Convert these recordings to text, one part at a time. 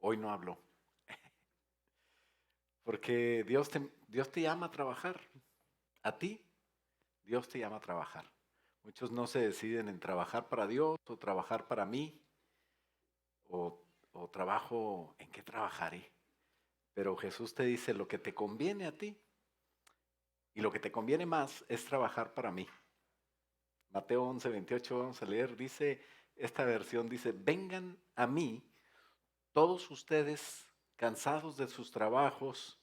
Hoy no habló, porque Dios te llama a trabajar. A ti, Dios te llama a trabajar. Muchos no se deciden en trabajar para Dios o trabajar para mí o, o trabajo, ¿en qué trabajaré? Pero Jesús te dice lo que te conviene a ti y lo que te conviene más es trabajar para mí. Mateo 11:28, vamos a leer, dice, esta versión dice, vengan a mí todos ustedes cansados de sus trabajos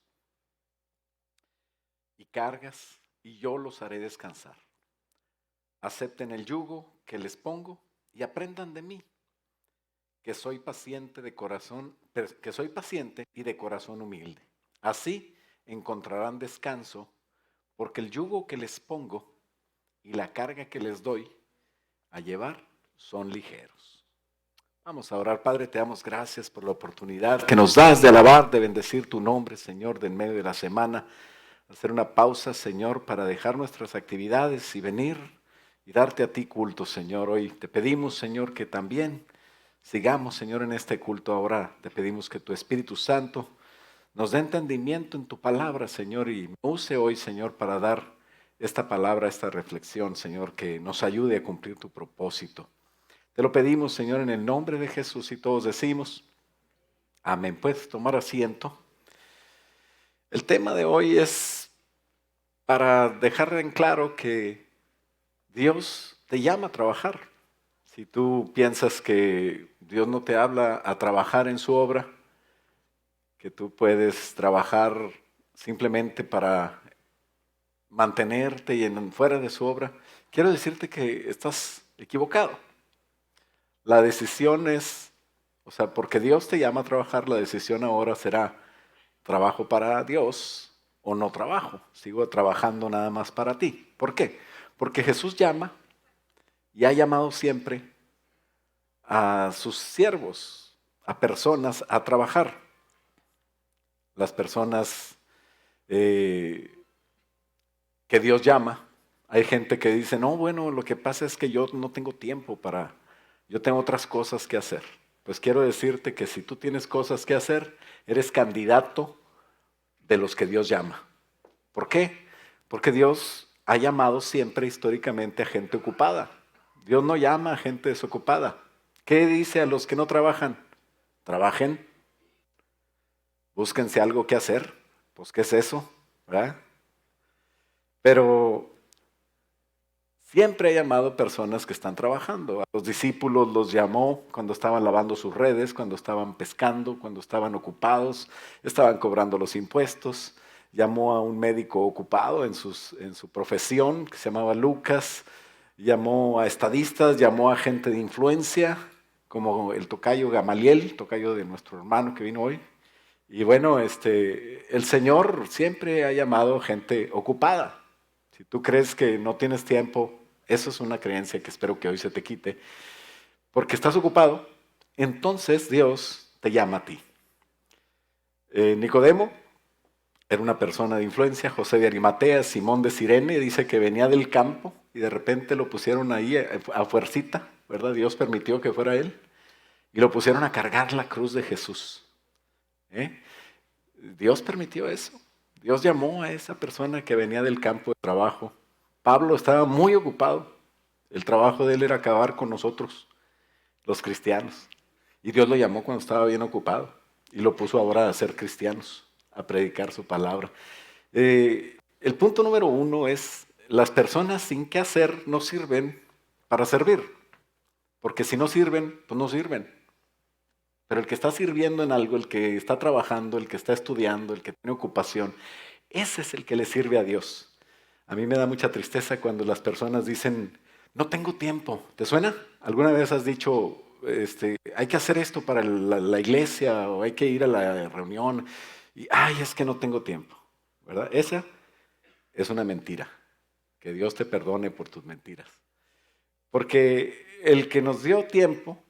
y cargas, y yo los haré descansar. Acepten el yugo que les pongo y aprendan de mí, que soy paciente de corazón, que soy paciente y de corazón humilde. Así encontrarán descanso, porque el yugo que les pongo y la carga que les doy a llevar son ligeros. Vamos a orar. Padre, te damos gracias por la oportunidad que nos das de alabar, de bendecir tu nombre, Señor, de en medio de la semana. Hacer una pausa, Señor, para dejar nuestras actividades y venir y darte a ti culto, Señor. Hoy te pedimos, Señor, que también sigamos, Señor, en este culto ahora. Te pedimos que tu Espíritu Santo nos dé entendimiento en tu palabra, Señor, y me use hoy, Señor, para dar esta palabra, esta reflexión, Señor, que nos ayude a cumplir tu propósito. Te lo pedimos, Señor, en el nombre de Jesús, y todos decimos, amén. Puedes tomar asiento. El tema de hoy es para dejar en claro que Dios te llama a trabajar. Si tú piensas que Dios no te habla a trabajar en su obra, que tú puedes trabajar simplemente para mantenerte y fuera de su obra, quiero decirte que estás equivocado. La decisión es, o sea, porque Dios te llama a trabajar, la decisión ahora será, ¿trabajo para Dios o no trabajo? Sigo trabajando nada más para ti. ¿Por qué? Porque Jesús llama y ha llamado siempre a sus siervos, a personas a trabajar. Las personas que Dios llama, hay gente que dice, no, bueno, lo que pasa es que yo no tengo tiempo yo tengo otras cosas que hacer. Pues quiero decirte que si tú tienes cosas que hacer, eres candidato de los que Dios llama. ¿Por qué? Porque Dios ha llamado siempre históricamente a gente ocupada. Dios no llama a gente desocupada. ¿Qué dice a los que no trabajan? Trabajen, búsquense algo que hacer. Pues, ¿qué es eso? ¿Verdad? Pero siempre ha llamado personas que están trabajando. A los discípulos los llamó cuando estaban lavando sus redes, cuando estaban pescando, cuando estaban ocupados, estaban cobrando los impuestos. Llamó a un médico ocupado en su profesión, que se llamaba Lucas. Llamó a estadistas, llamó a gente de influencia, como el tocayo Gamaliel, tocayo de nuestro hermano que vino hoy. Y bueno, el Señor siempre ha llamado gente ocupada. Si tú crees que no tienes tiempo, eso es una creencia que espero que hoy se te quite, porque estás ocupado, entonces Dios te llama a ti. Nicodemo era una persona de influencia, José de Arimatea, Simón de Cirene, dice que venía del campo y de repente lo pusieron ahí a fuercita, ¿verdad? Dios permitió que fuera él y lo pusieron a cargar la cruz de Jesús. ¿Eh? Dios permitió eso. Dios llamó a esa persona que venía del campo de trabajo. Pablo estaba muy ocupado. El trabajo de él era acabar con nosotros, los cristianos. Y Dios lo llamó cuando estaba bien ocupado y lo puso ahora a ser cristianos, a predicar su palabra. El punto número uno es, las personas sin qué hacer no sirven para servir. Porque si no sirven, pues no sirven. Pero el que está sirviendo en algo, el que está trabajando, el que está estudiando, el que tiene ocupación, ese es el que le sirve a Dios. A mí me da mucha tristeza cuando las personas dicen, no tengo tiempo. ¿Te suena? ¿Alguna vez has dicho, hay que hacer esto para la iglesia o hay que ir a la reunión? Y, ay, es que no tengo tiempo. ¿Verdad? Esa es una mentira. Que Dios te perdone por tus mentiras. Porque el que nos dio tiempo,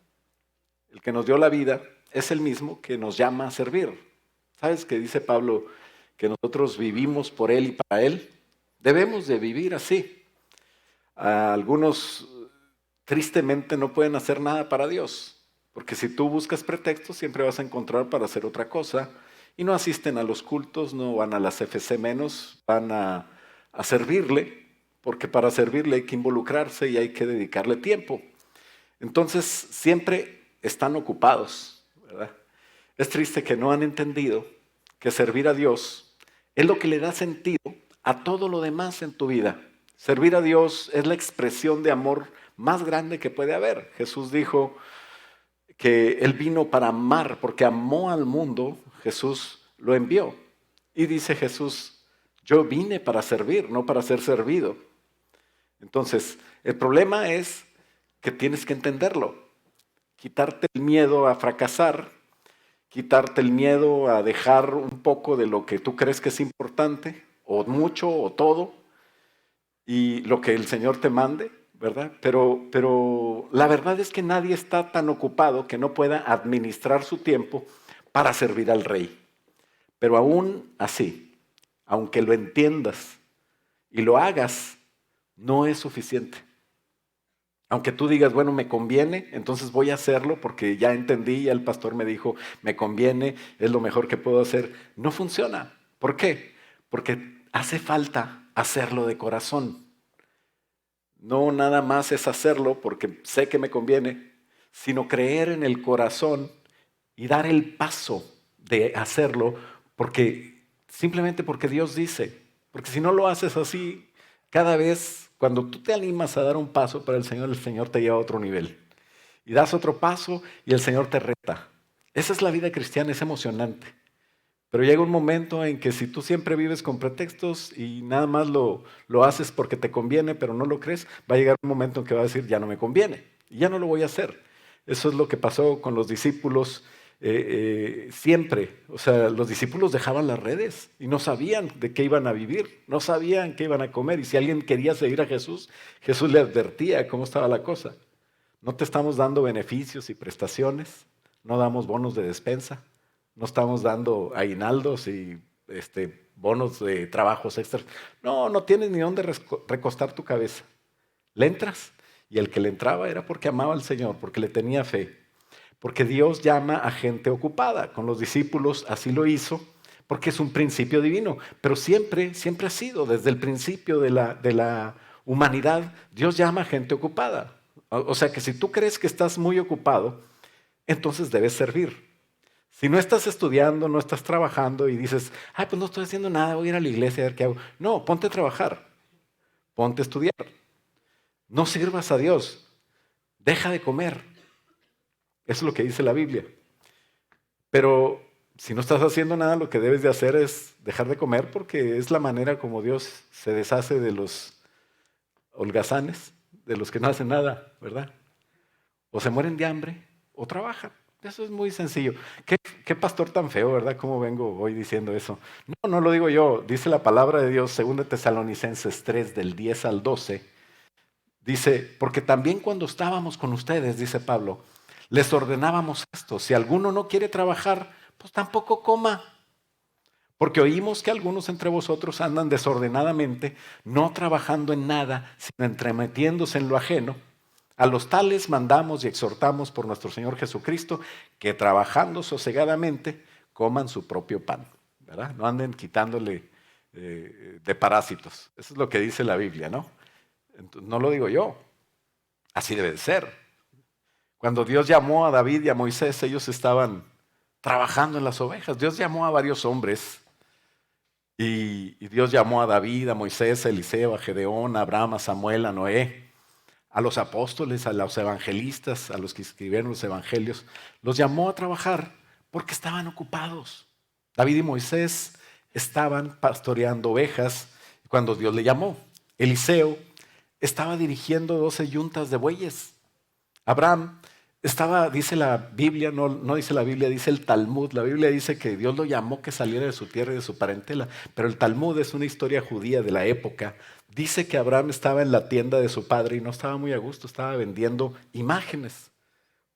el que nos dio la vida, es el mismo que nos llama a servir. ¿Sabes que dice Pablo que nosotros vivimos por Él y para Él? Debemos de vivir así. Algunos tristemente no pueden hacer nada para Dios, Porque si tú buscas pretextos, siempre vas a encontrar para hacer otra cosa. Y no asisten a los cultos, no van a las FC menos, van a servirle, porque para servirle hay que involucrarse y hay que dedicarle tiempo. Entonces, siempre están ocupados, ¿verdad? Es triste que no han entendido que servir a Dios es lo que le da sentido a todo lo demás en tu vida. Servir a Dios es la expresión de amor más grande que puede haber. Jesús dijo que Él vino para amar, porque amó al mundo, Jesús lo envió. Y dice Jesús, yo vine para servir, no para ser servido. Entonces, el problema es que tienes que entenderlo, quitarte el miedo a fracasar, quitarte el miedo a dejar un poco de lo que tú crees que es importante, o mucho, o todo, y lo que el Señor te mande, ¿verdad? Pero la verdad es que nadie está tan ocupado que no pueda administrar su tiempo para servir al Rey. Pero aún así, aunque lo entiendas y lo hagas, no es suficiente. Aunque tú digas, bueno, me conviene, entonces voy a hacerlo porque ya entendí, ya el pastor me dijo, me conviene, es lo mejor que puedo hacer. No funciona. ¿Por qué? Porque hace falta hacerlo de corazón. No nada más es hacerlo porque sé que me conviene, sino creer en el corazón y dar el paso de hacerlo porque simplemente porque Dios dice. Porque si no lo haces así, cada vez cuando tú te animas a dar un paso para el Señor te lleva a otro nivel. Y das otro paso y el Señor te reta. Esa es la vida cristiana, es emocionante. Pero llega un momento en que si tú siempre vives con pretextos y nada más lo haces porque te conviene, pero no lo crees, va a llegar un momento en que va a decir, ya no me conviene, y ya no lo voy a hacer. Eso es lo que pasó con los discípulos siempre. O sea, los discípulos dejaban las redes y no sabían de qué iban a vivir, no sabían qué iban a comer. Y si alguien quería seguir a Jesús, Jesús le advertía cómo estaba la cosa. No te estamos dando beneficios y prestaciones, no damos bonos de despensa. No estamos dando aguinaldos y bonos de trabajos extras. No, no tienes ni dónde recostar tu cabeza. Le entras. Y el que le entraba era porque amaba al Señor, porque le tenía fe. Porque Dios llama a gente ocupada. Con los discípulos así lo hizo, porque es un principio divino. Pero siempre, siempre ha sido, desde el principio de la humanidad, Dios llama a gente ocupada. O sea que si tú crees que estás muy ocupado, entonces debes servir. Si no estás estudiando, no estás trabajando y dices, ay, pues no estoy haciendo nada, voy a ir a la iglesia a ver qué hago. No, ponte a trabajar, ponte a estudiar. No sirvas a Dios, deja de comer. Eso es lo que dice la Biblia. Pero si no estás haciendo nada, lo que debes de hacer es dejar de comer porque es la manera como Dios se deshace de los holgazanes, de los que no hacen nada, ¿verdad? O se mueren de hambre o trabajan. Eso es muy sencillo. ¿Qué pastor tan feo, ¿verdad? ¿Cómo vengo hoy diciendo eso? No, no lo digo yo. Dice la palabra de Dios, 2 Tesalonicenses 3, del 10 al 12. Dice, porque también cuando estábamos con ustedes, dice Pablo, les ordenábamos esto. Si alguno no quiere trabajar, pues tampoco coma. Porque oímos que algunos entre vosotros andan desordenadamente, no trabajando en nada, sino entremetiéndose en lo ajeno. A los tales mandamos y exhortamos por nuestro Señor Jesucristo que trabajando sosegadamente coman su propio pan, ¿verdad? No anden quitándole de parásitos. Eso es lo que dice la Biblia, ¿no? Entonces, no lo digo yo, así debe de ser. Cuando Dios llamó a David y a Moisés, ellos estaban trabajando en las ovejas. Dios llamó a varios hombres y Dios llamó a David, a Moisés, a Eliseo, a Gedeón, a Abraham, a Samuel, a Noé, a los apóstoles, a los evangelistas, a los que escribieron los evangelios, los llamó a trabajar porque estaban ocupados. David y Moisés estaban pastoreando ovejas cuando Dios le llamó. Eliseo estaba dirigiendo 12 yuntas de bueyes. Abraham estaba, dice la Biblia, no dice la Biblia, dice el Talmud. La Biblia dice que Dios lo llamó que saliera de su tierra y de su parentela, pero el Talmud es una historia judía de la época. Dice que Abraham estaba en la tienda de su padre y no estaba muy a gusto, estaba vendiendo imágenes,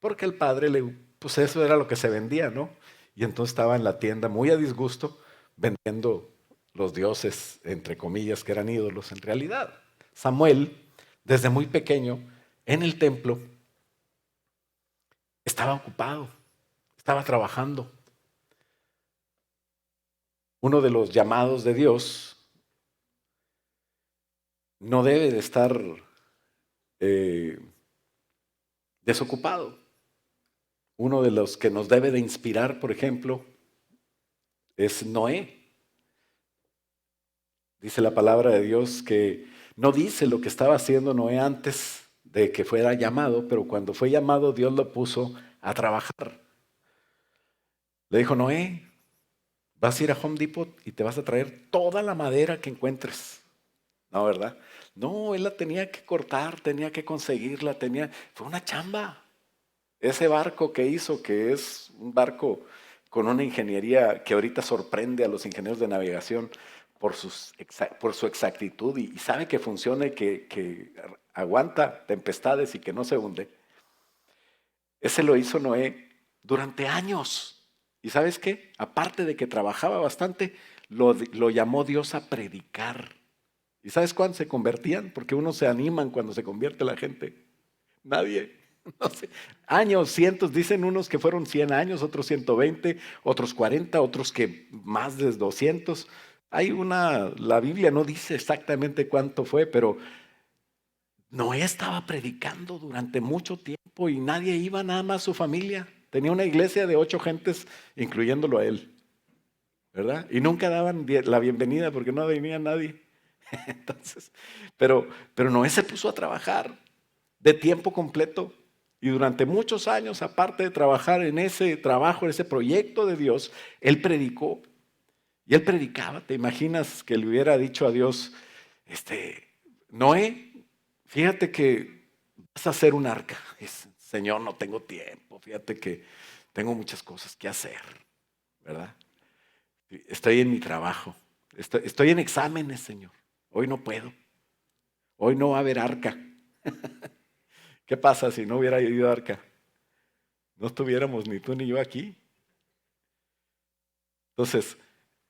porque el padre, pues eso era lo que se vendía, ¿no? Y entonces estaba en la tienda muy a disgusto vendiendo los dioses, entre comillas, que eran ídolos en realidad. Samuel, desde muy pequeño, en el templo, estaba ocupado, estaba trabajando. Uno de los llamados de Dios no debe de estar eh, desocupado. Uno de los que nos debe de inspirar, por ejemplo, es Noé. Dice la palabra de Dios que no dice lo que estaba haciendo Noé antes de que fuera llamado, pero cuando fue llamado Dios lo puso a trabajar. Le dijo, Noé, vas a ir a Home Depot y te vas a traer toda la madera que encuentres. No, ¿verdad? No, él la tenía que cortar, tenía que conseguirla, fue una chamba. Ese barco que hizo, que es un barco con una ingeniería que ahorita sorprende a los ingenieros de navegación por su exactitud y sabe que funciona y que aguanta tempestades y que no se hunde. Ese lo hizo Noé durante años. ¿Y sabes qué? Aparte de que trabajaba bastante, lo llamó Dios a predicar. ¿Y sabes cuándo se convertían? Porque unos se animan cuando se convierte la gente. Nadie. No sé. Años, cientos, dicen unos que fueron 100 años, otros 120, otros 40, otros que más de 200. La Biblia no dice exactamente cuánto fue, pero Noé estaba predicando durante mucho tiempo y nadie iba, nada más su familia. Tenía una iglesia de 8 gentes, incluyéndolo a él, ¿verdad? Y nunca daban la bienvenida porque no venía nadie. Entonces, pero Noé se puso a trabajar de tiempo completo y durante muchos años, aparte de trabajar en ese trabajo, en ese proyecto de Dios, él predicó. Y él predicaba. ¿Te imaginas que le hubiera dicho a Dios, Noé, fíjate que vas a hacer un arca? Señor, no tengo tiempo, fíjate que tengo muchas cosas que hacer, ¿verdad? Estoy en mi trabajo, estoy en exámenes, Señor. Hoy no puedo, hoy no va a haber arca. ¿Qué pasa si no hubiera ido arca? No estuviéramos ni tú ni yo aquí. Entonces,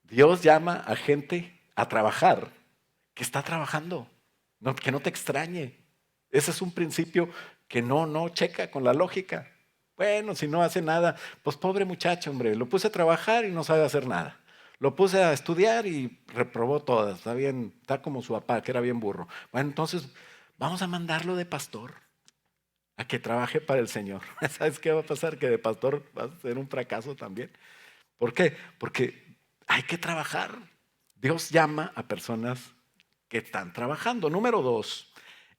Dios llama a gente a trabajar que está trabajando, que no te extrañe. Ese es un principio que no checa con la lógica. Bueno, si no hace nada, pues pobre muchacho, hombre, lo puse a trabajar y no sabe hacer nada. Lo puse a estudiar y reprobó todas. Está bien, está como su papá, que era bien burro. Bueno, entonces vamos a mandarlo de pastor a que trabaje para el Señor. ¿Sabes qué va a pasar? Que de pastor va a ser un fracaso también. ¿Por qué? Porque hay que trabajar. Dios llama a personas que están trabajando. Número 2,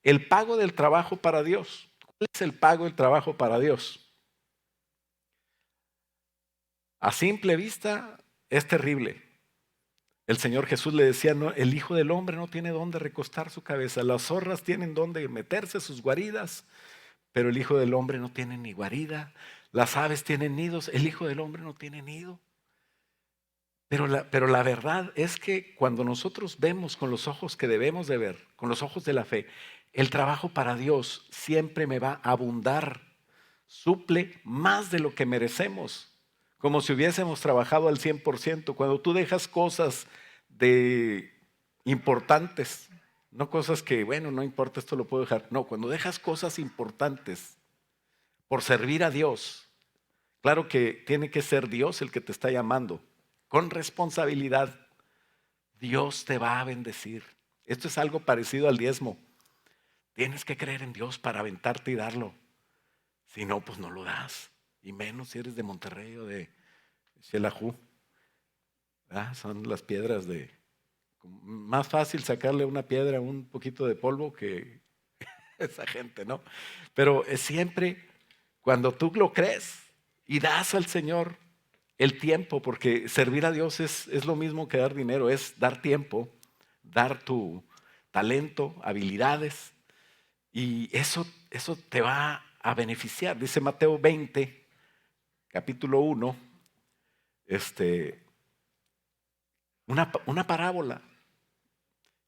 el pago del trabajo para Dios. ¿Cuál es el pago del trabajo para Dios? A simple vista es terrible. El Señor Jesús le decía, no, el Hijo del Hombre no tiene dónde recostar su cabeza. Las zorras tienen dónde meterse sus guaridas, pero el Hijo del Hombre no tiene ni guarida. Las aves tienen nidos, el Hijo del Hombre no tiene nido. Pero la verdad es que cuando nosotros vemos con los ojos que debemos de ver, con los ojos de la fe, el trabajo para Dios siempre me va a abundar, suple más de lo que merecemos, como si hubiésemos trabajado al 100%. Cuando tú dejas cosas de importantes, no cosas que, bueno, no importa, esto lo puedo dejar. No, cuando dejas cosas importantes por servir a Dios, claro que tiene que ser Dios el que te está llamando. Con responsabilidad, Dios te va a bendecir. Esto es algo parecido al diezmo. Tienes que creer en Dios para aventarte y darlo. Si no, pues no lo das. Y menos si eres de Monterrey o de Xelajú. Son las piedras de... Más fácil sacarle una piedra, un poquito de polvo que esa gente, ¿no? Pero es siempre cuando tú lo crees y das al Señor el tiempo, porque servir a Dios es lo mismo que dar dinero, es dar tiempo, dar tu talento, habilidades, y eso te va a beneficiar. Dice Mateo 20, capítulo 1, una parábola.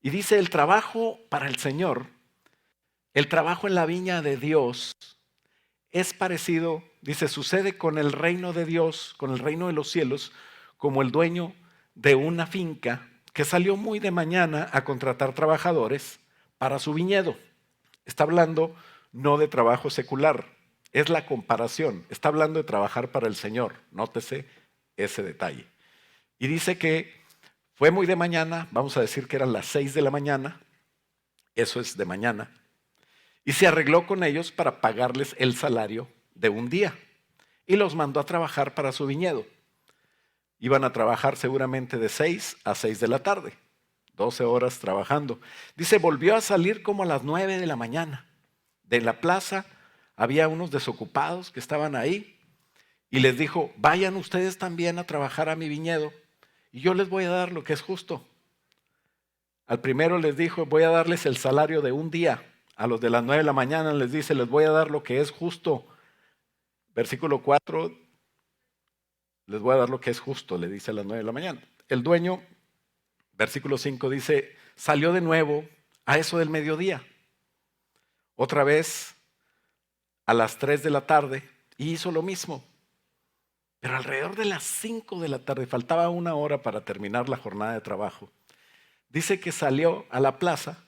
Y dice, el trabajo para el Señor, el trabajo en la viña de Dios, es parecido, dice, sucede con el reino de Dios, con el reino de los cielos, como el dueño de una finca que salió muy de mañana a contratar trabajadores para su viñedo. Está hablando no de trabajo secular, es la comparación. Está hablando de trabajar para el Señor. Nótese ese detalle. Y dice que fue muy de mañana, vamos a decir que eran las 6 de la mañana, eso es de mañana, y se arregló con ellos para pagarles el salario de un día. Y los mandó a trabajar para su viñedo. Iban a trabajar seguramente de 6 a 6 de la tarde, 12 horas trabajando. Dice, volvió a salir como a las 9 de la mañana. De la plaza había unos desocupados que estaban ahí y les dijo, vayan ustedes también a trabajar a mi viñedo y yo les voy a dar lo que es justo. Al primero les dijo, voy a darles el salario de un día. A los de las 9 de la mañana les dice, les voy a dar lo que es justo. Versículo 4, les voy a dar lo que es justo, le dice a las 9 de la mañana. El dueño, versículo 5 dice, salió de nuevo a eso del mediodía. Otra vez a las 3 de la tarde y hizo lo mismo. Pero alrededor de las 5 de la tarde, faltaba una hora para terminar la jornada de trabajo, dice que salió a la plaza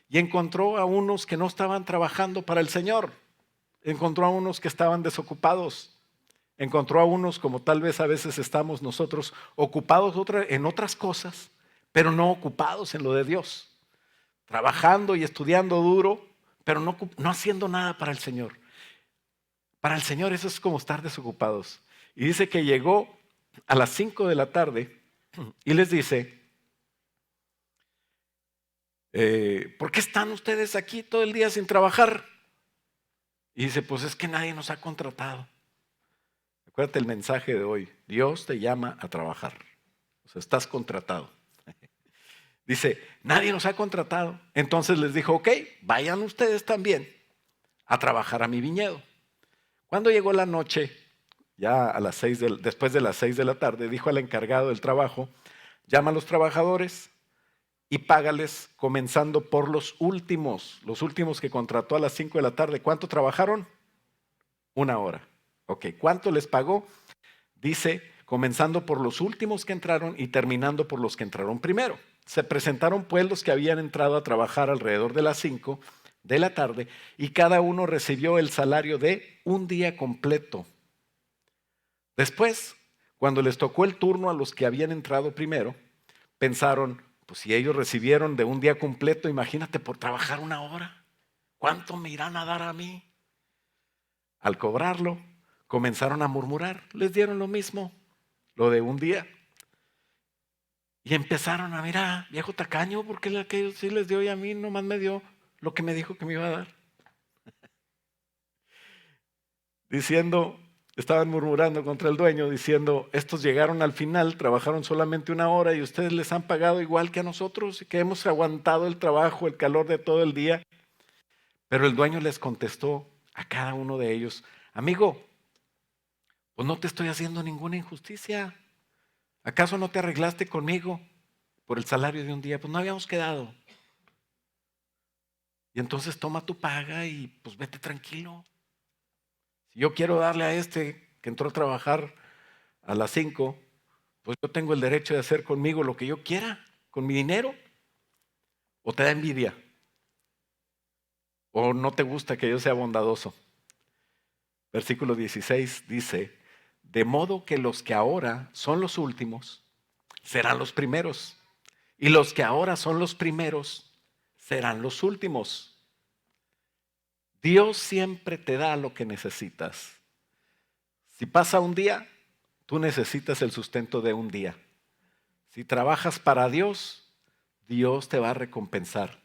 y encontró a unos que no estaban trabajando para el Señor. Encontró a unos que estaban desocupados. Encontró a unos como tal vez a veces estamos nosotros, ocupados en otras cosas, pero no ocupados en lo de Dios. Trabajando y estudiando duro, pero no haciendo nada para el Señor. Para el Señor eso es como estar desocupados. Y dice que llegó a las 5 de la tarde y les dice, ¿por qué están ustedes aquí todo el día sin trabajar? Y dice, pues es que nadie nos ha contratado. Acuérdate el mensaje de hoy, Dios te llama a trabajar. O sea, estás contratado. Dice, nadie nos ha contratado. Entonces les dijo, ok, vayan ustedes también a trabajar a mi viñedo. Cuando llegó la noche, ya a las 6 después de las 6 de la tarde, dijo al encargado del trabajo, llama a los trabajadores y págales comenzando por los últimos que contrató a las 5 de la tarde. ¿Cuánto trabajaron? 1 hora. Ok, ¿cuánto les pagó? Dice, comenzando por los últimos que entraron y terminando por los que entraron primero. Se presentaron pues los que habían entrado a trabajar alrededor de las 5 de la tarde y cada uno recibió el salario de un día completo. Después, cuando les tocó el turno a los que habían entrado primero, pensaron, pues si ellos recibieron de un día completo, imagínate por trabajar 1 hora, ¿cuánto me irán a dar a mí? Al cobrarlo, comenzaron a murmurar, les dieron lo mismo, lo de un día. Y empezaron a mirar, viejo tacaño, porque aquellos sí les dio y a mí nomás me dio lo que me dijo que me iba a dar. Diciendo, estaban murmurando contra el dueño, diciendo, estos llegaron al final, trabajaron solamente 1 hora y ustedes les han pagado igual que a nosotros, que hemos aguantado el trabajo, el calor de todo el día. Pero el dueño les contestó a cada uno de ellos, amigo, pues no te estoy haciendo ninguna injusticia. ¿Acaso no te arreglaste conmigo por el salario de un día? Pues no habíamos quedado. Y entonces toma tu paga y pues vete tranquilo. Si yo quiero darle a este que entró a trabajar a las 5, pues yo tengo el derecho de hacer conmigo lo que yo quiera, con mi dinero. ¿O te da envidia? ¿O no te gusta que yo sea bondadoso? Versículo 16 dice, de modo que los que ahora son los últimos serán los primeros, y los que ahora son los primeros serán los últimos. Dios siempre te da lo que necesitas. Si pasa un día, tú necesitas el sustento de un día. Si trabajas para Dios, Dios te va a recompensar.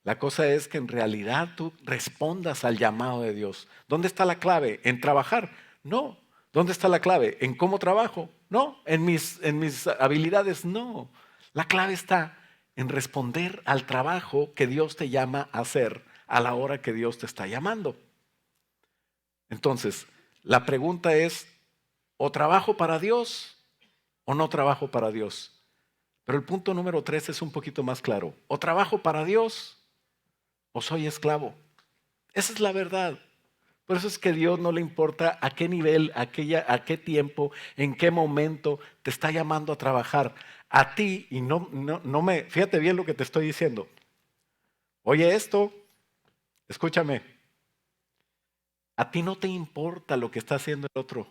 La cosa es que en realidad tú respondas al llamado de Dios. ¿Dónde está la clave? ¿En trabajar? No. ¿Dónde está la clave? ¿En cómo trabajo? No. ¿En mis habilidades? No. La clave está en responder al trabajo que Dios te llama a hacer a la hora que Dios te está llamando. Entonces, la pregunta es, ¿o trabajo para Dios o no trabajo para Dios? Pero el punto número 3 es un poquito más claro. ¿O trabajo para Dios o soy esclavo? Esa es la verdad. Por eso es que a Dios no le importa a qué nivel, a qué tiempo, en qué momento te está llamando a trabajar. A ti, y fíjate bien lo que te estoy diciendo. Oye esto, escúchame. A ti no te importa lo que está haciendo el otro.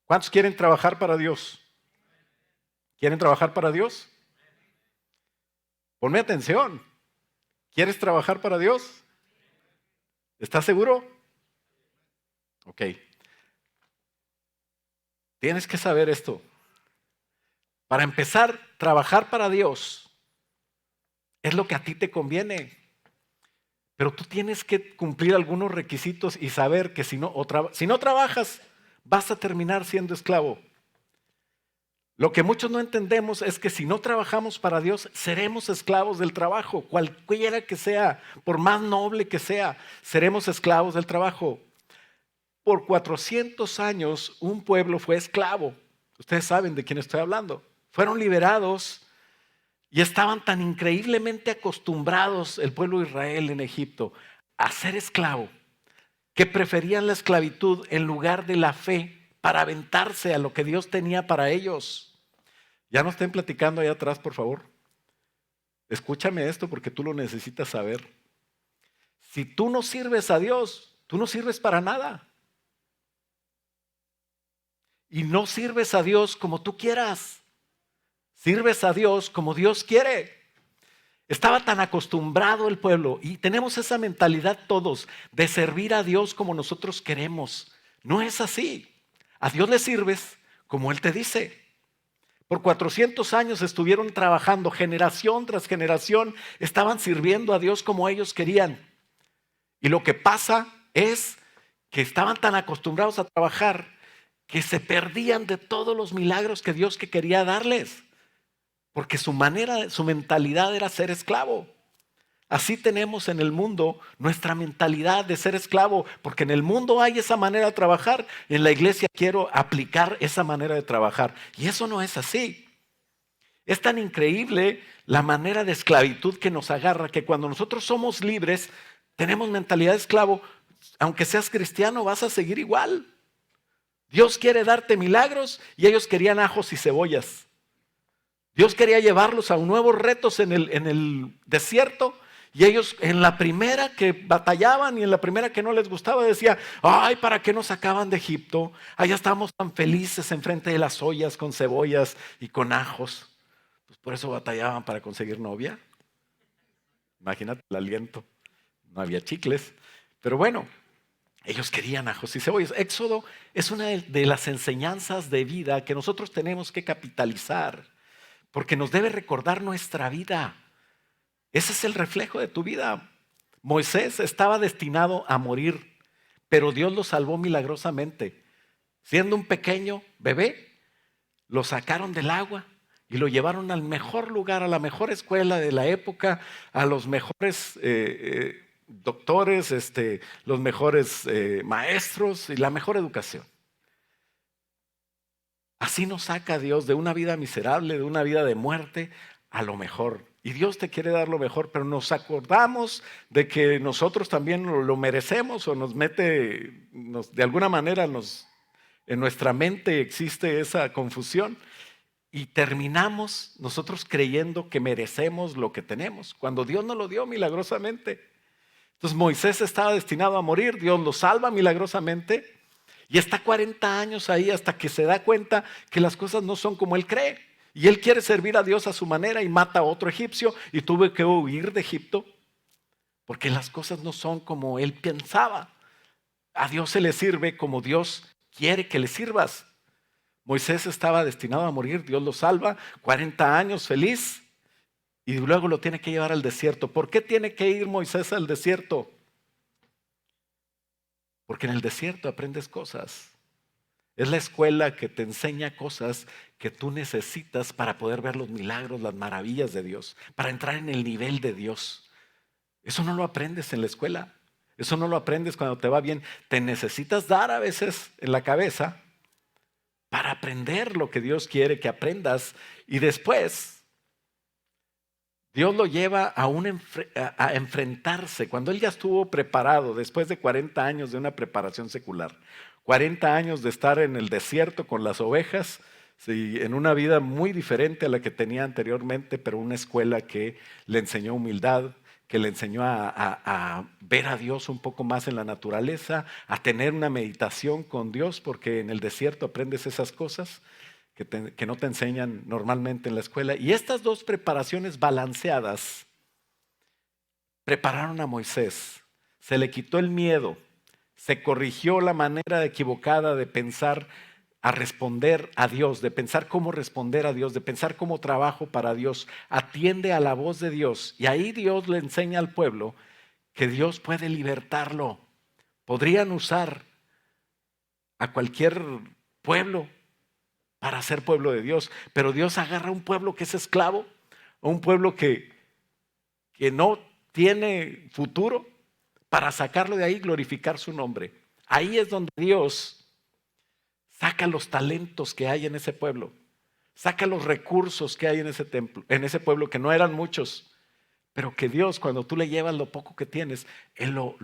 ¿Cuántos quieren trabajar para Dios? ¿Quieren trabajar para Dios? Ponme atención. ¿Quieres trabajar para Dios? ¿Estás seguro? Ok. Tienes que saber esto. Para empezar, trabajar para Dios es lo que a ti te conviene. Pero tú tienes que cumplir algunos requisitos y saber que si no trabajas, vas a terminar siendo esclavo. Lo que muchos no entendemos es que si no trabajamos para Dios, seremos esclavos del trabajo, cualquiera que sea, por más noble que sea, seremos esclavos del trabajo. Por 400 años un pueblo fue esclavo. Ustedes saben de quién estoy hablando. Fueron liberados y estaban tan increíblemente acostumbrados el pueblo de Israel en Egipto a ser esclavo, que preferían la esclavitud en lugar de la fe para aventarse a lo que Dios tenía para ellos. Ya no estén platicando ahí atrás, por favor. Escúchame esto porque tú lo necesitas saber. Si tú no sirves a Dios, tú no sirves para nada. Y no sirves a Dios como tú quieras. Sirves a Dios como Dios quiere. Estaba tan acostumbrado el pueblo y tenemos esa mentalidad todos de servir a Dios como nosotros queremos. No es así. A Dios le sirves como Él te dice. Por 400 años estuvieron trabajando, generación tras generación, estaban sirviendo a Dios como ellos querían. Y lo que pasa es que estaban tan acostumbrados a trabajar que se perdían de todos los milagros que Dios quería darles. Porque su mentalidad era ser esclavo. Así tenemos en el mundo nuestra mentalidad de ser esclavo, porque en el mundo hay esa manera de trabajar, en la iglesia quiero aplicar esa manera de trabajar. Y eso no es así. Es tan increíble la manera de esclavitud que nos agarra, que cuando nosotros somos libres, tenemos mentalidad de esclavo, aunque seas cristiano vas a seguir igual. Dios quiere darte milagros y ellos querían ajos y cebollas. Dios quería llevarlos a nuevos retos en el desierto. Y ellos en la primera que batallaban y en la primera que no les gustaba decía, ay, ¿para qué nos sacaban de Egipto? Allá estábamos tan felices enfrente de las ollas con cebollas y con ajos. Pues por eso batallaban para conseguir novia. Imagínate el aliento. No había chicles. Pero bueno, ellos querían ajos y cebollas. Éxodo es una de las enseñanzas de vida que nosotros tenemos que capitalizar, porque nos debe recordar nuestra vida. Ese es el reflejo de tu vida. Moisés estaba destinado a morir, pero Dios lo salvó milagrosamente. Siendo un pequeño bebé, lo sacaron del agua y lo llevaron al mejor lugar, a la mejor escuela de la época, a los mejores doctores, los mejores maestros y la mejor educación. Así nos saca Dios de una vida miserable, de una vida de muerte, a lo mejor. Y Dios te quiere dar lo mejor, pero nos acordamos de que nosotros también lo merecemos o nos mete, de alguna manera en nuestra mente existe esa confusión y terminamos nosotros creyendo que merecemos lo que tenemos, cuando Dios nos lo dio milagrosamente. Entonces Moisés estaba destinado a morir, Dios lo salva milagrosamente y está 40 años ahí hasta que se da cuenta que las cosas no son como él cree. Y él quiere servir a Dios a su manera y mata a otro egipcio y tuvo que huir de Egipto porque las cosas no son como él pensaba. A Dios se le sirve como Dios quiere que le sirvas. Moisés estaba destinado a morir, Dios lo salva, 40 años feliz y luego lo tiene que llevar al desierto. ¿Por qué tiene que ir Moisés al desierto? Porque en el desierto aprendes cosas. Es la escuela que te enseña cosas que tú necesitas para poder ver los milagros, las maravillas de Dios, para entrar en el nivel de Dios. Eso no lo aprendes en la escuela. Eso no lo aprendes cuando te va bien. Te necesitas dar a veces en la cabeza para aprender lo que Dios quiere que aprendas. Y después, Dios lo lleva a enfrentarse. Cuando él ya estuvo preparado, después de 40 años de una preparación secular, 40 años de estar en el desierto con las ovejas, sí, en una vida muy diferente a la que tenía anteriormente, pero una escuela que le enseñó humildad, que le enseñó a ver a Dios un poco más en la naturaleza, a tener una meditación con Dios, porque en el desierto aprendes esas cosas que no te enseñan normalmente en la escuela. Y estas dos preparaciones balanceadas prepararon a Moisés. Se le quitó el miedo, se corrigió la manera equivocada de pensar a responder a Dios, de pensar cómo responder a Dios, de pensar cómo trabajo para Dios. Atiende a la voz de Dios. Y ahí Dios le enseña al pueblo que Dios puede libertarlo. Podrían usar a cualquier pueblo para ser pueblo de Dios, pero Dios agarra a un pueblo que es esclavo, a un pueblo que no tiene futuro, para sacarlo de ahí y glorificar su nombre. Ahí es donde Dios saca los talentos que hay en ese pueblo, saca los recursos que hay en ese templo, en ese pueblo, que no eran muchos, pero que Dios, cuando tú le llevas lo poco que tienes, Él lo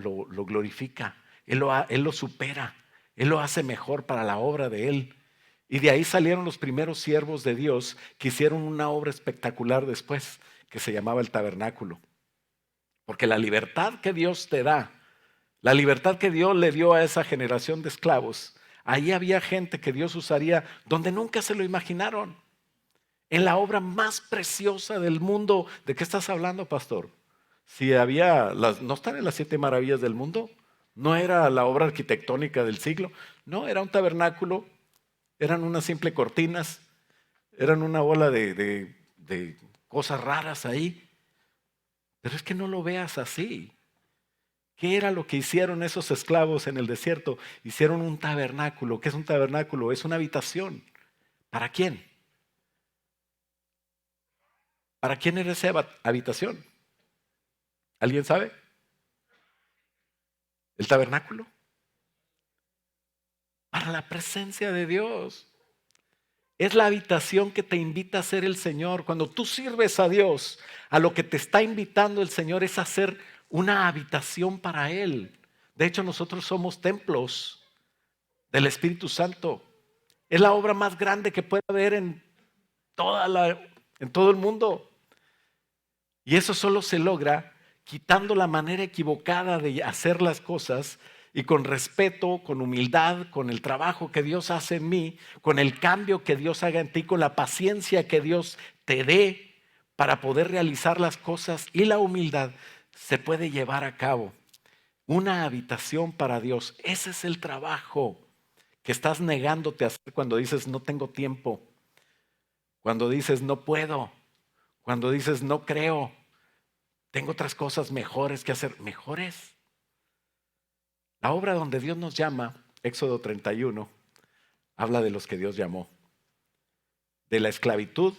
glorifica, Él lo supera, Él lo hace mejor para la obra de Él. Y de ahí salieron los primeros siervos de Dios que hicieron una obra espectacular después, que se llamaba el tabernáculo. Porque la libertad que Dios te da, la libertad que Dios le dio a esa generación de esclavos, ahí había gente que Dios usaría donde nunca se lo imaginaron. En la obra más preciosa del mundo. ¿De qué estás hablando, pastor? Si había, ¿no están en las 7 maravillas del mundo? ¿No era la obra arquitectónica del siglo? No, era un tabernáculo, eran unas simples cortinas, eran una bola de cosas raras ahí. Pero es que no lo veas así. ¿Qué era lo que hicieron esos esclavos en el desierto? Hicieron un tabernáculo. ¿Qué es un tabernáculo? Es una habitación. ¿Para quién? ¿Para quién era esa habitación? ¿Alguien sabe? ¿El tabernáculo? Para la presencia de Dios. Es la habitación que te invita a ser el Señor. Cuando tú sirves a Dios, a lo que te está invitando el Señor es hacer una habitación para Él. De hecho, nosotros somos templos del Espíritu Santo. Es la obra más grande que puede haber en todo el mundo. Y eso solo se logra quitando la manera equivocada de hacer las cosas y con respeto, con humildad, con el trabajo que Dios hace en mí, con el cambio que Dios haga en ti, con la paciencia que Dios te dé para poder realizar las cosas, y la humildad se puede llevar a cabo. Una habitación para Dios. Ese es el trabajo que estás negándote a hacer cuando dices no tengo tiempo, cuando dices no puedo, cuando dices no creo, tengo otras cosas mejores que hacer. ¿Mejores? La obra donde Dios nos llama, Éxodo 31, habla de los que Dios llamó, de la esclavitud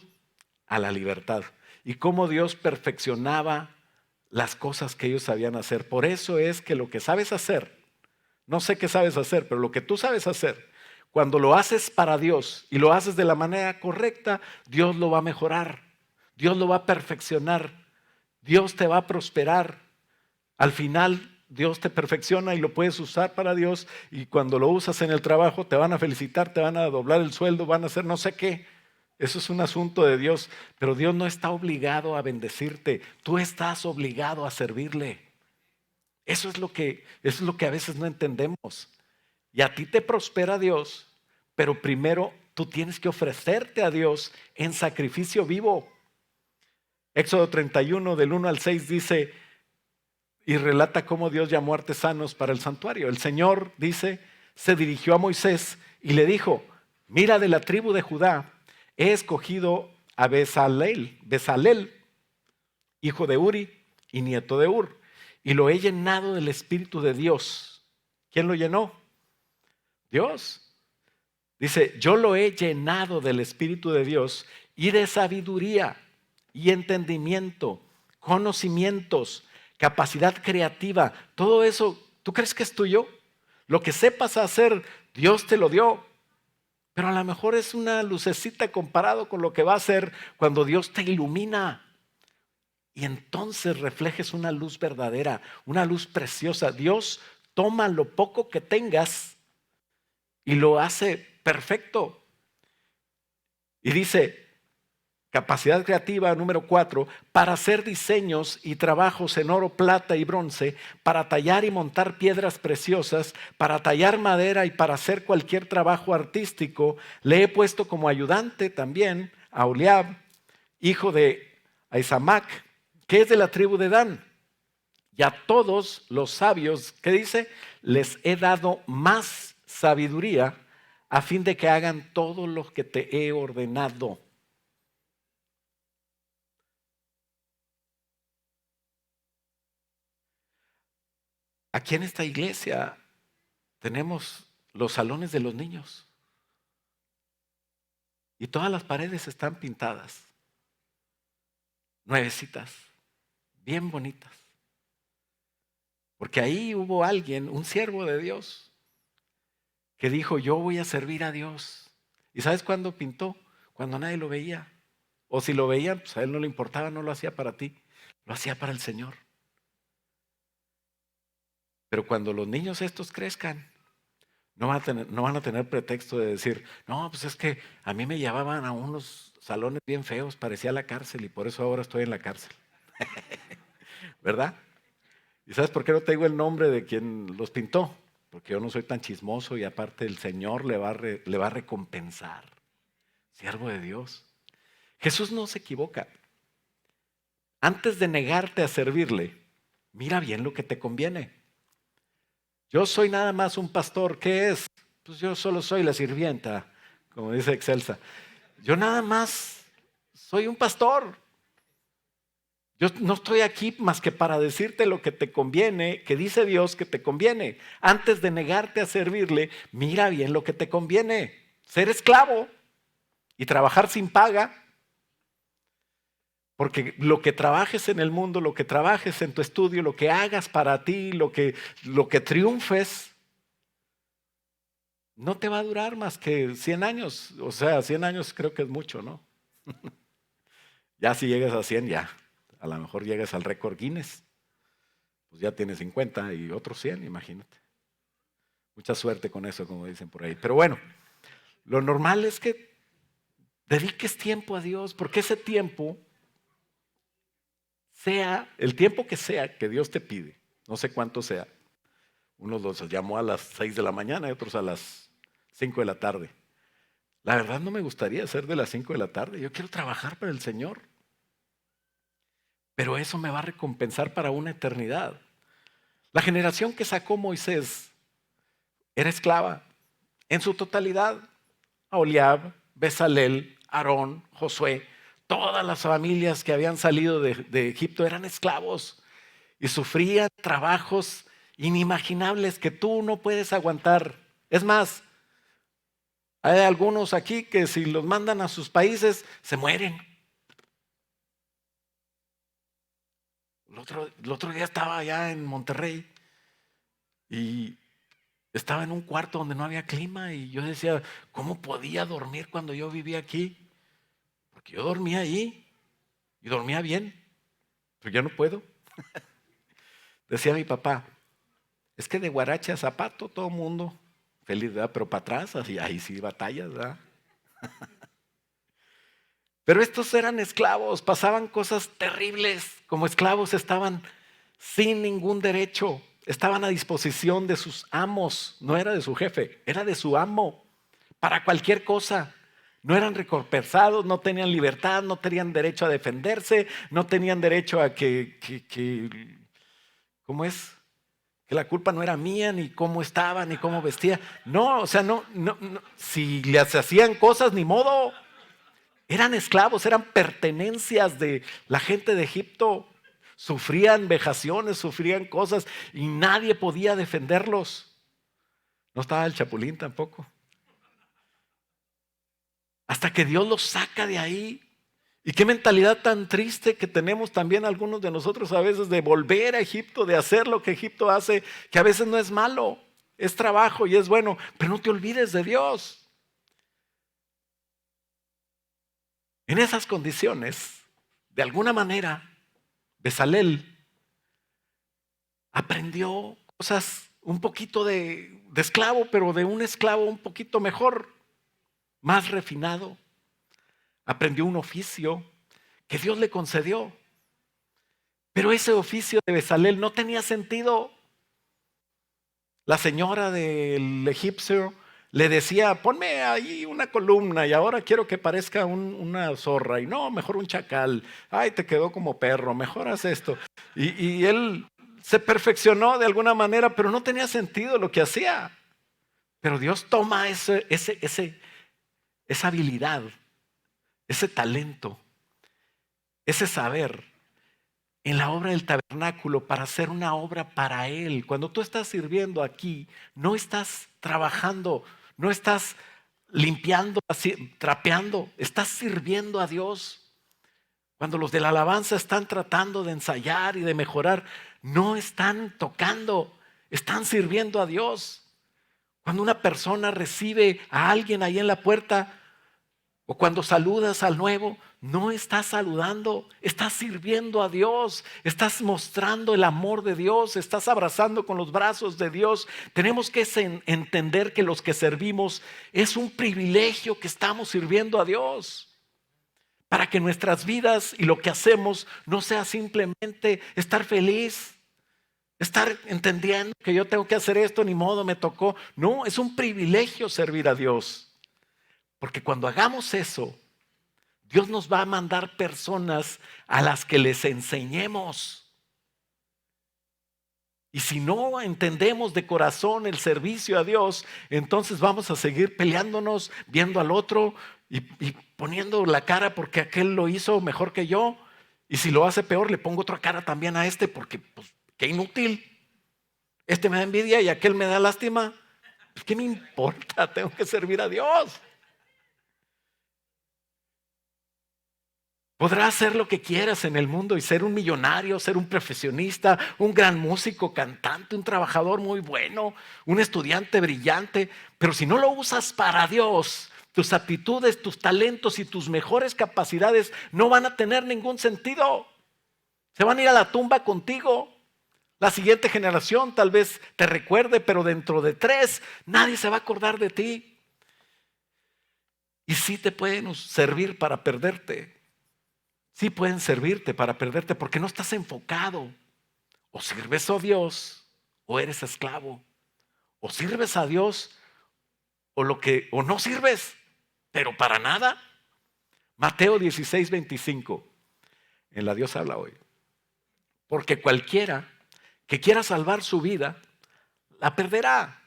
a la libertad, y cómo Dios perfeccionaba las cosas que ellos sabían hacer. Por eso es que lo que sabes hacer, no sé qué sabes hacer, pero lo que tú sabes hacer, cuando lo haces para Dios y lo haces de la manera correcta, Dios lo va a mejorar, Dios lo va a perfeccionar, Dios te va a prosperar. Al final Dios te perfecciona y lo puedes usar para Dios, y cuando lo usas en el trabajo te van a felicitar, te van a doblar el sueldo, van a hacer no sé qué. Eso es un asunto de Dios, pero Dios no está obligado a bendecirte, tú estás obligado a servirle. Eso es lo que a veces no entendemos. Y a ti te prospera Dios, pero primero tú tienes que ofrecerte a Dios en sacrificio vivo. Éxodo 31 del 1 al 6 dice y relata cómo Dios llamó artesanos para el santuario. El Señor, dice, se dirigió a Moisés y le dijo: mira, de la tribu de Judá he escogido a Bezalel, hijo de Uri y nieto de Ur, y lo he llenado del Espíritu de Dios. ¿Quién lo llenó? Dios. Dice, yo lo he llenado del Espíritu de Dios y de sabiduría y entendimiento, conocimientos, capacidad creativa. Todo eso, ¿tú crees que es tuyo? Lo que sepas hacer, Dios te lo dio. Pero a lo mejor es una lucecita comparado con lo que va a hacer cuando Dios te ilumina. Y entonces reflejes una luz verdadera, una luz preciosa. Dios toma lo poco que tengas y lo hace perfecto. Y dice, Capacidad creativa, número 4, para hacer diseños y trabajos en oro, plata y bronce, para tallar y montar piedras preciosas, para tallar madera y para hacer cualquier trabajo artístico. Le he puesto como ayudante también a Oliab, hijo de Ahisamac, que es de la tribu de Dan. Y a todos los sabios, ¿qué dice? Les he dado más sabiduría a fin de que hagan todo lo que te he ordenado. Aquí en esta iglesia tenemos los salones de los niños y todas las paredes están pintadas, nuevecitas, bien bonitas. Porque ahí hubo alguien, un siervo de Dios, que dijo, yo voy a servir a Dios. ¿Y sabes cuándo pintó? Cuando nadie lo veía. O si lo veían, pues a él no le importaba, no lo hacía para ti, lo hacía para el Señor. Pero cuando los niños estos crezcan, no van a tener pretexto de decir, no, pues es que a mí me llevaban a unos salones bien feos, parecía la cárcel y por eso ahora estoy en la cárcel. ¿Verdad? ¿Y sabes por qué no te digo el nombre de quien los pintó? Porque yo no soy tan chismoso y aparte el Señor le va a recompensar. Siervo de Dios. Jesús no se equivoca. Antes de negarte a servirle, mira bien lo que te conviene. Yo soy nada más un pastor. ¿Qué es? Pues yo solo soy la sirvienta, como dice Excelsa. Yo nada más soy un pastor. Yo no estoy aquí más que para decirte lo que te conviene, que dice Dios que te conviene. Antes de negarte a servirle, mira bien lo que te conviene. Ser esclavo y trabajar sin paga. Porque lo que trabajes en el mundo, lo que trabajes en tu estudio, lo que hagas para ti, lo que triunfes, no te va a durar más que 100 años. O sea, 100 años creo que es mucho, ¿no? Ya si llegas a 100, ya. A lo mejor llegas al récord Guinness. Pues ya tienes 50 y otros 100, imagínate. Mucha suerte con eso, como dicen por ahí. Pero bueno, lo normal es que dediques tiempo a Dios, porque ese tiempo sea el tiempo que Dios te pide, no sé cuánto sea. Unos los llamó a las 6 de la mañana y otros a las 5 de la tarde. La verdad no me gustaría ser de las 5 de la tarde. Yo quiero trabajar para el Señor. Pero eso me va a recompensar para una eternidad. La generación que sacó Moisés era esclava en su totalidad. Aholiab, Bezalel, Aarón, Josué, todas las familias que habían salido de Egipto eran esclavos y sufrían trabajos inimaginables que tú no puedes aguantar. Es más, hay algunos aquí que si los mandan a sus países se mueren. El otro día estaba allá en Monterrey y estaba en un cuarto donde no había clima y yo decía, ¿cómo podía dormir cuando yo vivía aquí? Porque yo dormía ahí y dormía bien, pero ya no puedo. Decía mi papá, es que de Guarache a Zapato todo mundo feliz, ¿verdad? Pero para atrás, así, ahí sí batallas, ¿verdad? Pero estos eran esclavos, pasaban cosas terribles. Como esclavos estaban sin ningún derecho, estaban a disposición de sus amos. No era de su jefe, era de su amo. Para cualquier cosa. No eran recompensados, no tenían libertad, no tenían derecho a defenderse, no tenían derecho a ¿cómo es? Que la culpa no era mía, ni cómo estaba, ni cómo vestía. No, o sea, no. Si les hacían cosas, ni modo. Eran esclavos, eran pertenencias de la gente de Egipto. Sufrían vejaciones, sufrían cosas y nadie podía defenderlos. No estaba el Chapulín tampoco. Hasta que Dios los saca de ahí. Y qué mentalidad tan triste que tenemos también algunos de nosotros a veces de volver a Egipto, de hacer lo que Egipto hace, que a veces no es malo, es trabajo y es bueno, pero no te olvides de Dios. En esas condiciones, de alguna manera, Bezalel aprendió cosas un poquito de esclavo, pero de un esclavo un poquito mejor, más refinado. aprendió un oficio que Dios le concedió. Pero ese oficio de Bezalel no tenía sentido. La señora del egipcio le decía, ponme ahí una columna y ahora quiero que parezca una zorra. Y no, mejor un chacal. Ay, te quedó como perro, mejor haz esto. Y él se perfeccionó de alguna manera, pero no tenía sentido lo que hacía. Pero Dios toma esa habilidad, ese talento, ese saber en la obra del tabernáculo para hacer una obra para Él. Cuando tú estás sirviendo aquí, no estás trabajando, no estás limpiando, trapeando, estás sirviendo a Dios. Cuando los de la alabanza están tratando de ensayar y de mejorar, no están tocando, están sirviendo a Dios. Cuando una persona recibe a alguien ahí en la puerta, o cuando saludas al nuevo, no estás saludando, estás sirviendo a Dios, estás mostrando el amor de Dios, estás abrazando con los brazos de Dios. Tenemos que entender que los que servimos es un privilegio que estamos sirviendo a Dios. Para que nuestras vidas y lo que hacemos no sea simplemente estar feliz, estar entendiendo que yo tengo que hacer esto, ni modo, me tocó. No, es un privilegio servir a Dios. Porque cuando hagamos eso, Dios nos va a mandar personas a las que les enseñemos. Y si no entendemos de corazón el servicio a Dios, entonces vamos a seguir peleándonos, viendo al otro y poniendo la cara porque aquel lo hizo mejor que yo. Y si lo hace peor, le pongo otra cara también a este porque, pues, qué inútil. Este me da envidia y aquel me da lástima. Pues, ¿qué me importa? Tengo que servir a Dios. Podrás hacer lo que quieras en el mundo y ser un millonario, ser un profesionista, un gran músico, cantante, un trabajador muy bueno, un estudiante brillante, pero si no lo usas para Dios, tus aptitudes, tus talentos y tus mejores capacidades no van a tener ningún sentido. Se van a ir a la tumba contigo. La siguiente generación tal vez te recuerde, pero dentro de 3 nadie se va a acordar de ti. Y sí te pueden servir para perderte. Sí pueden servirte para perderte porque no estás enfocado. O sirves a Dios o eres esclavo. O sirves a Dios o no sirves, pero para nada. Mateo 16:25. En la Dios habla hoy. Porque cualquiera que quiera salvar su vida, la perderá.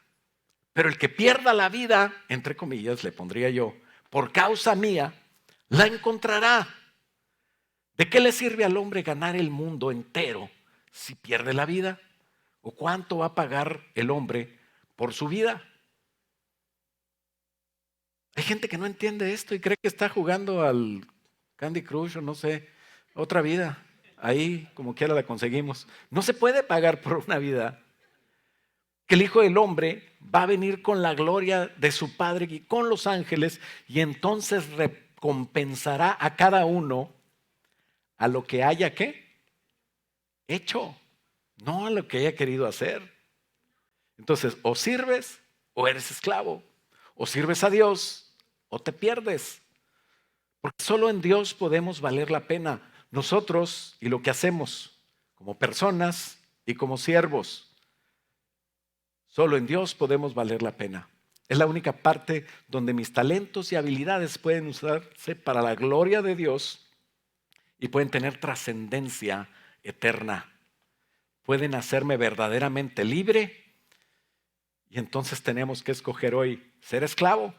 Pero el que pierda la vida, entre comillas, le pondría yo, por causa mía, la encontrará. ¿De qué le sirve al hombre ganar el mundo entero si pierde la vida? ¿O cuánto va a pagar el hombre por su vida? Hay gente que no entiende esto y cree que está jugando al Candy Crush o no sé, otra vida. Ahí como quiera la conseguimos. No se puede pagar por una vida. Que el Hijo del Hombre va a venir con la gloria de su Padre y con los ángeles y entonces recompensará a cada uno a lo que haya hecho, no a lo que haya querido hacer. Entonces, o sirves o eres esclavo, o sirves a Dios o te pierdes, porque solo en Dios podemos valer la pena, nosotros y lo que hacemos como personas y como siervos. Solo en Dios podemos valer la pena. Es la única parte donde mis talentos y habilidades pueden usarse para la gloria de Dios y pueden tener trascendencia eterna. Pueden hacerme verdaderamente libre. Y entonces tenemos que escoger hoy ser esclavo.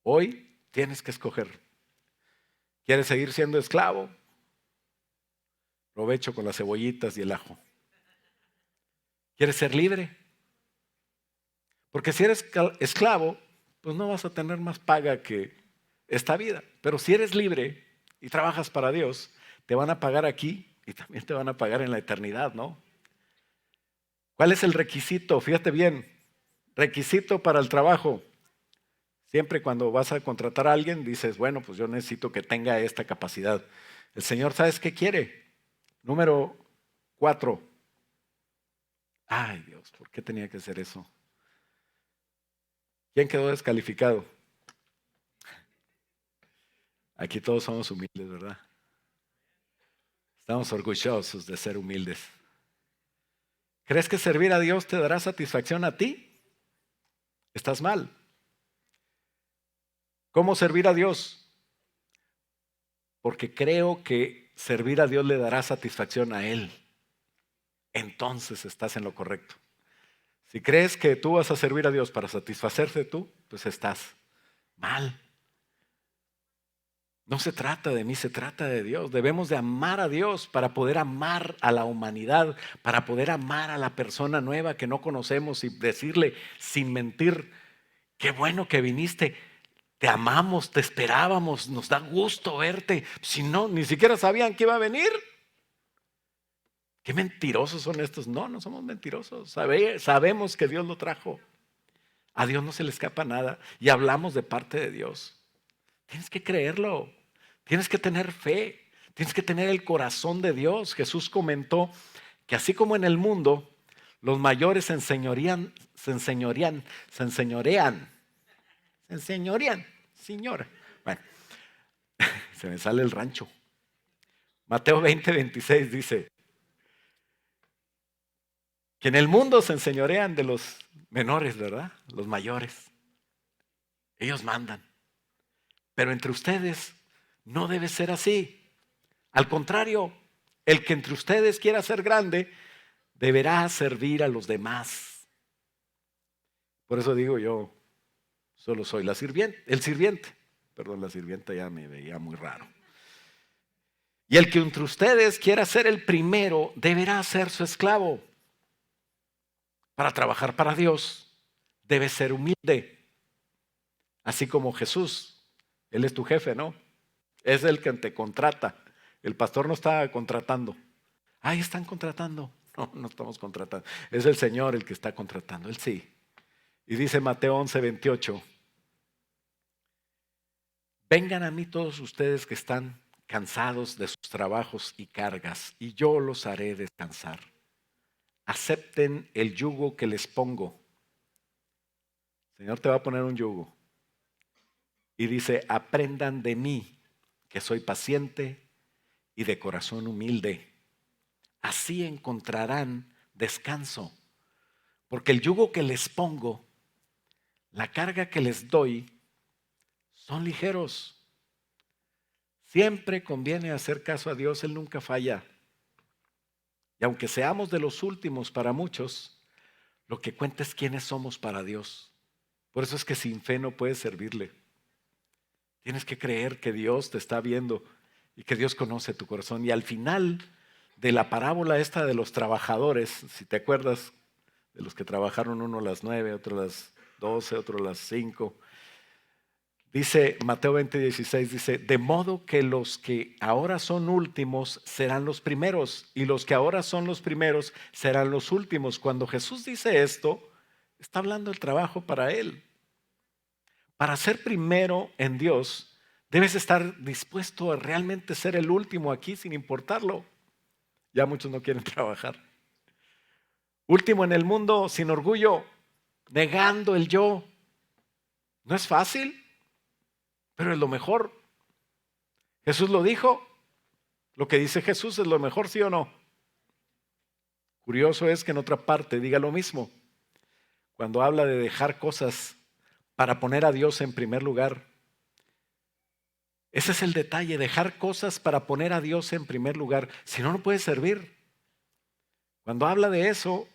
Hoy tienes que escoger. ¿Quieres seguir siendo esclavo? Provecho con las cebollitas y el ajo. ¿Quieres ser libre? Porque si eres esclavo, pues no vas a tener más paga que esta vida. Pero si eres libre y trabajas para Dios, te van a pagar aquí y también te van a pagar en la eternidad, ¿no? ¿Cuál es el requisito? Fíjate bien, requisito para el trabajo. Siempre cuando vas a contratar a alguien dices, bueno, pues yo necesito que tenga esta capacidad. El Señor, ¿sabes qué quiere? Número 4. Ay, Dios, ¿por qué tenía que hacer eso? ¿Quién quedó descalificado? Aquí todos somos humildes, ¿verdad? Estamos orgullosos de ser humildes. ¿Crees que servir a Dios te dará satisfacción a ti? Estás mal. ¿Cómo servir a Dios? Porque creo que servir a Dios le dará satisfacción a Él. Entonces estás en lo correcto. Si crees que tú vas a servir a Dios para satisfacerte tú, pues estás mal. No se trata de mí, se trata de Dios. Debemos de amar a Dios para poder amar a la humanidad, para poder amar a la persona nueva que no conocemos y decirle sin mentir, qué bueno que viniste, te amamos, te esperábamos, nos da gusto verte. Si no, ni siquiera sabían que iba a venir. Qué mentirosos son estos. No, no somos mentirosos. Sabemos que Dios lo trajo. A Dios no se le escapa nada y hablamos de parte de Dios. Tienes que creerlo. Tienes que tener fe, tienes que tener el corazón de Dios. Jesús comentó que así como en el mundo los mayores se enseñorean, señora. Bueno, se me sale el rancho. Mateo 20:26 dice que en el mundo se enseñorean de los menores, ¿verdad? Los mayores. Ellos mandan. Pero entre ustedes no debe ser así. Al contrario, el que entre ustedes quiera ser grande, deberá servir a los demás. Por eso digo yo, solo soy el sirviente. Perdón, la sirvienta ya me veía muy raro. Y el que entre ustedes quiera ser el primero, deberá ser su esclavo. Para trabajar para Dios, debe ser humilde. Así como Jesús, Él es tu jefe, ¿no? Es el que te contrata. El pastor no está contratando. Ahí están contratando. No, no estamos contratando. Es el Señor el que está contratando. Él sí. Y dice Mateo 11:28. Vengan a mí todos ustedes que están cansados de sus trabajos y cargas, y yo los haré descansar. Acepten el yugo que les pongo. El Señor te va a poner un yugo. Y dice, aprendan de mí, que soy paciente y de corazón humilde. Así encontrarán descanso, porque el yugo que les pongo, la carga que les doy, son ligeros. Siempre conviene hacer caso a Dios, Él nunca falla. Y aunque seamos de los últimos para muchos, lo que cuenta es quiénes somos para Dios. Por eso es que sin fe no puedes servirle. Tienes que creer que Dios te está viendo y que Dios conoce tu corazón. Y al final de la parábola esta de los trabajadores, si te acuerdas de los que trabajaron uno a las 9, otro a las 12, otro a las 5, dice Mateo 20:16, dice, de modo que los que ahora son últimos serán los primeros y los que ahora son los primeros serán los últimos. Cuando Jesús dice esto, está hablando del trabajo para Él. Para ser primero en Dios, debes estar dispuesto a realmente ser el último aquí sin importarlo. Ya muchos no quieren trabajar. Último en el mundo, sin orgullo, negando el yo. No es fácil, pero es lo mejor. Jesús lo dijo. Lo que dice Jesús es lo mejor, ¿sí o no? Curioso es que en otra parte diga lo mismo. Cuando habla de dejar cosas para poner a Dios en primer lugar. Ese es el detalle, dejar cosas para poner a Dios en primer lugar. Si no, no puedes servir. Cuando habla de eso,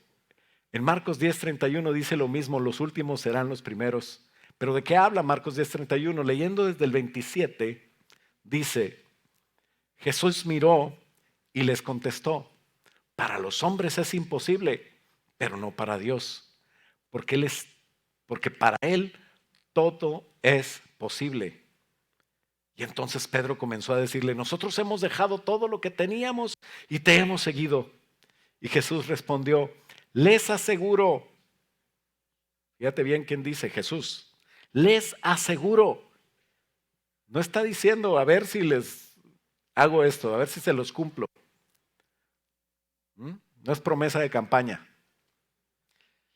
en Marcos 10:31 dice lo mismo, los últimos serán los primeros. ¿Pero de qué habla Marcos 10:31? Leyendo desde el 27, dice, Jesús miró y les contestó, para los hombres es imposible, pero no para Dios, porque para Él todo es posible. Y entonces Pedro comenzó a decirle, nosotros hemos dejado todo lo que teníamos y te hemos seguido. Y Jesús respondió, les aseguro, fíjate bien quién dice Jesús, les aseguro, no está diciendo a ver si les hago esto, a ver si se los cumplo. No es promesa de campaña.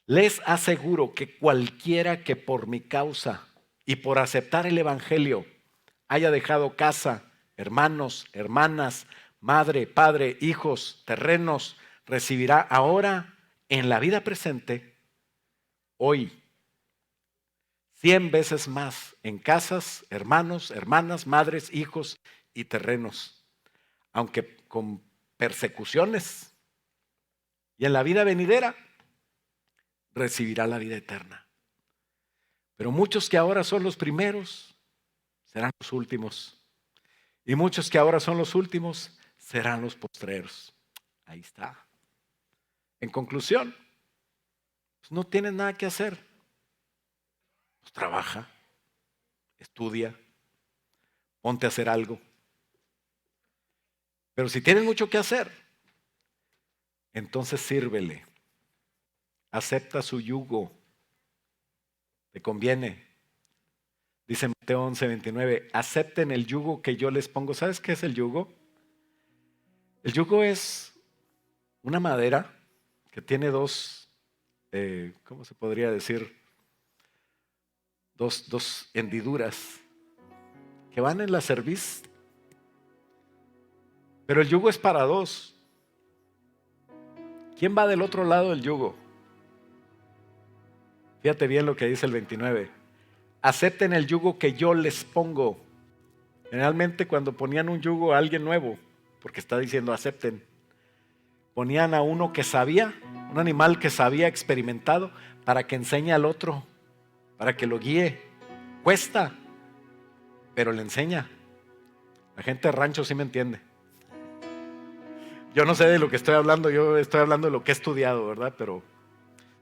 Les aseguro que cualquiera que por mi causa y por aceptar el Evangelio haya dejado casa, hermanos, hermanas, madre, padre, hijos, terrenos, recibirá ahora en la vida presente, hoy, 100 veces más en casas, hermanos, hermanas, madres, hijos y terrenos, aunque con persecuciones. Y en la vida venidera recibirá la vida eterna. Pero muchos que ahora son los primeros serán los últimos. Y muchos que ahora son los últimos serán los postreros. Ahí está. En conclusión, pues no tienes nada que hacer. Pues trabaja, estudia, ponte a hacer algo. Pero si tienes mucho que hacer, entonces sírvele. Acepta su yugo. Te conviene. Dice Mateo 11:29, acepten el yugo que yo les pongo. ¿Sabes qué es el yugo? El yugo es una madera que tiene dos, ¿cómo se podría decir? Dos hendiduras que van en la cerviz. Pero el yugo es para dos. ¿Quién va del otro lado del yugo? Fíjate bien lo que dice el 29. Acepten el yugo que yo les pongo. Generalmente cuando ponían un yugo a alguien nuevo, porque está diciendo acepten, ponían a uno que sabía, un animal que sabía, experimentado, para que enseñe al otro, para que lo guíe. Cuesta, pero le enseña. La gente de rancho sí me entiende. Yo no sé de lo que estoy hablando, yo estoy hablando de lo que he estudiado, ¿verdad? Pero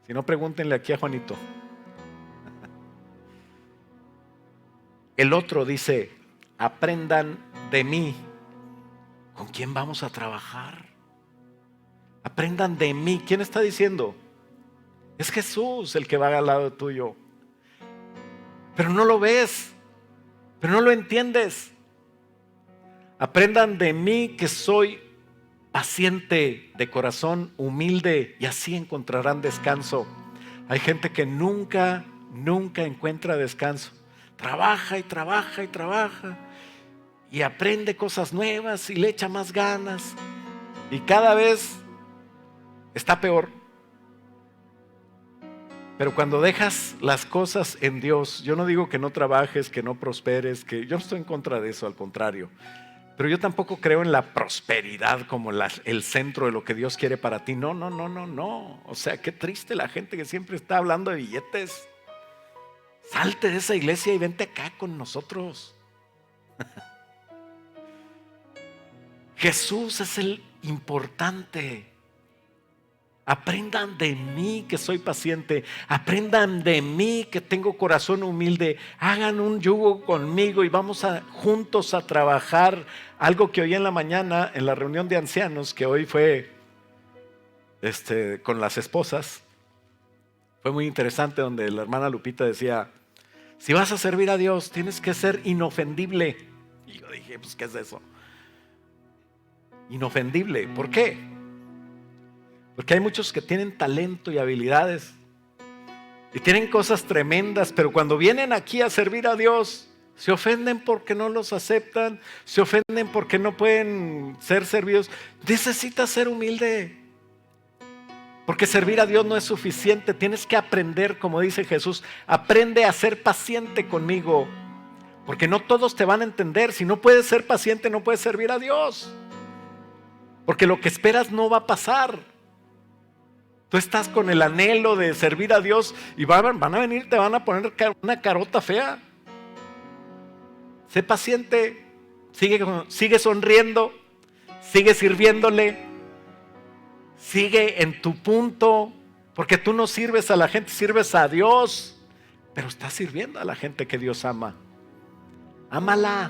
si no, pregúntenle aquí a Juanito. El otro dice, aprendan de mí. ¿Con quién vamos a trabajar? Aprendan de mí. ¿Quién está diciendo? Es Jesús el que va al lado tuyo. Pero no lo ves, pero no lo entiendes. Aprendan de mí que soy paciente, de corazón humilde, y así encontrarán descanso. Hay gente que nunca encuentra descanso. Trabaja y trabaja y trabaja y aprende cosas nuevas y le echa más ganas y cada vez está peor. Pero cuando dejas las cosas en Dios, yo no digo que no trabajes, que no prosperes, que yo no estoy en contra de eso, al contrario. Pero yo tampoco creo en la prosperidad como el centro de lo que Dios quiere para ti. No. O sea, qué triste la gente que siempre está hablando de billetes. Salte de esa iglesia y vente acá con nosotros. Jesús es el importante. Aprendan de mí que soy paciente. Aprendan de mí que tengo corazón humilde. Hagan un yugo conmigo y vamos juntos a trabajar. Algo que oí en la mañana en la reunión de ancianos, que hoy fue con las esposas. Fue muy interesante, donde la hermana Lupita decía, si vas a servir a Dios, tienes que ser inofendible. Y yo dije, pues, ¿qué es eso? Inofendible. ¿Por qué? Porque hay muchos que tienen talento y habilidades y tienen cosas tremendas, pero cuando vienen aquí a servir a Dios, se ofenden porque no los aceptan, se ofenden porque no pueden ser servidos. Necesitas ser humilde. Porque servir a Dios no es suficiente. Tienes que aprender, como dice Jesús, aprende a ser paciente conmigo. Porque no todos te van a entender. Si no puedes ser paciente, no puedes servir a Dios. Porque lo que esperas no va a pasar. Tú estás con el anhelo de servir a Dios y van a venir, te van a poner una carota fea. Sé paciente, sigue sonriendo, sigue sirviéndole. Sigue en tu punto, porque tú no sirves a la gente, sirves a Dios, pero estás sirviendo a la gente que Dios ama. Ámala.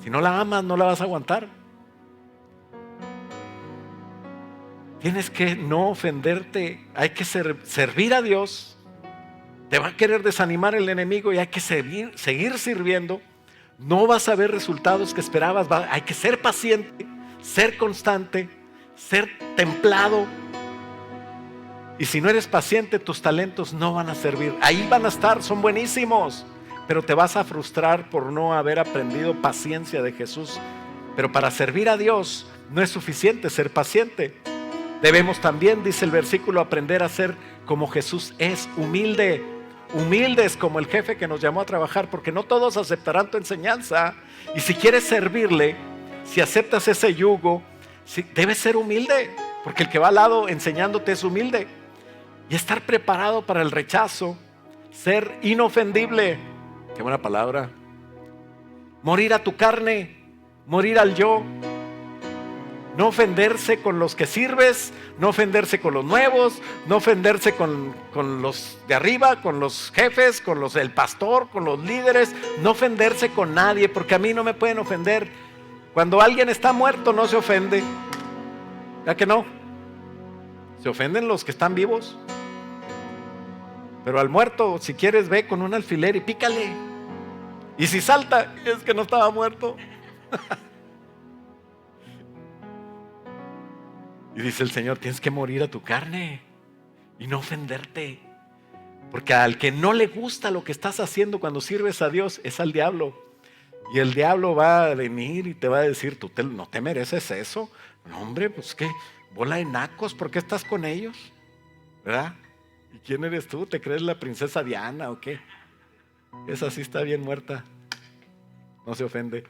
Si no la amas, no la vas a aguantar. Tienes que no ofenderte, hay que servir a Dios. Te va a querer desanimar el enemigo y hay que seguir sirviendo. No vas a ver resultados que esperabas, hay que ser paciente, ser constante, ser templado. Y si no eres paciente, tus talentos no van a servir. Ahí van a estar, son buenísimos, pero te vas a frustrar por no haber aprendido paciencia de Jesús. Pero para servir a Dios no es suficiente ser paciente. Debemos también, dice el versículo, aprender a ser como Jesús es, humilde. Humildes como el jefe que nos llamó a trabajar, porque no todos aceptarán tu enseñanza. Y si quieres servirle, si aceptas ese yugo, debes ser humilde, porque el que va al lado enseñándote es humilde. Y estar preparado para el rechazo, ser inofendible. Qué buena palabra. Morir a tu carne, morir al yo. No ofenderse con los que sirves, no ofenderse con los nuevos, no ofenderse con los de arriba, con los jefes, con los del pastor, con los líderes, no ofenderse con nadie, porque a mí no me pueden ofender. Cuando alguien está muerto no se ofende. ¿Ya que no? Se ofenden los que están vivos. Pero al muerto, si quieres, ve con un alfiler y pícale. Y si salta, es que no estaba muerto. Y dice el Señor, tienes que morir a tu carne y no ofenderte. Porque al que no le gusta lo que estás haciendo cuando sirves a Dios es al diablo. Y el diablo va a venir y te va a decir, tú no te mereces eso. No, hombre, pues qué, bola de nacos, ¿por qué estás con ellos? ¿Verdad? ¿Y quién eres tú? ¿Te crees la princesa Diana o qué? Esa sí está bien muerta. No se ofende.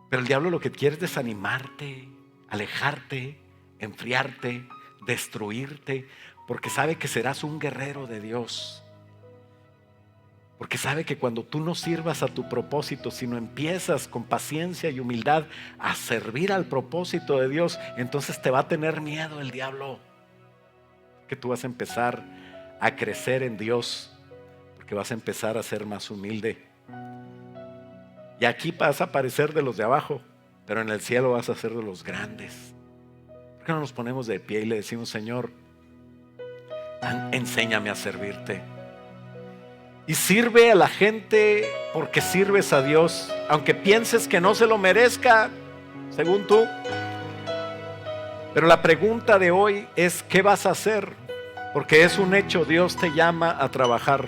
Pero el diablo lo que quiere es desanimarte, alejarte, enfriarte, destruirte, porque sabe que serás un guerrero de Dios. Porque sabe que cuando tú no sirvas a tu propósito, sino empiezas con paciencia y humildad a servir al propósito de Dios, entonces te va a tener miedo el diablo. Que tú vas a empezar a crecer en Dios, porque vas a empezar a ser más humilde. Y aquí vas a parecer de los de abajo, pero en el cielo vas a ser de los grandes. ¿Por qué no nos ponemos de pie y le decimos, Señor, enséñame a servirte? Y sirve a la gente porque sirves a Dios, aunque pienses que no se lo merezca, según tú. Pero la pregunta de hoy es, ¿qué vas a hacer? Porque es un hecho, Dios te llama a trabajar.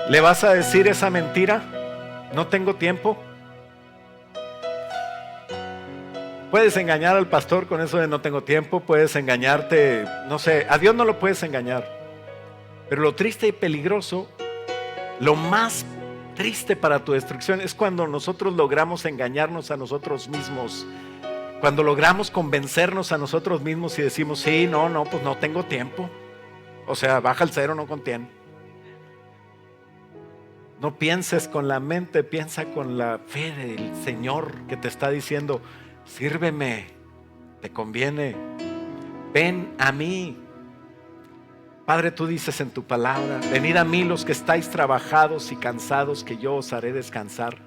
¿Le vas a decir esa mentira? No tengo tiempo. Puedes engañar al pastor con eso de no tengo tiempo, puedes engañarte, no sé, a Dios no lo puedes engañar. Pero lo triste y peligroso, lo más triste para tu destrucción es cuando nosotros logramos engañarnos a nosotros mismos. Cuando logramos convencernos a nosotros mismos y decimos, sí, no, pues no tengo tiempo. O sea, baja el cero, no contiene. No pienses con la mente, piensa con la fe del Señor que te está diciendo, sírveme, te conviene, ven a mí. Padre, tú dices en tu palabra, venid a mí los que estáis trabajados y cansados, que yo os haré descansar.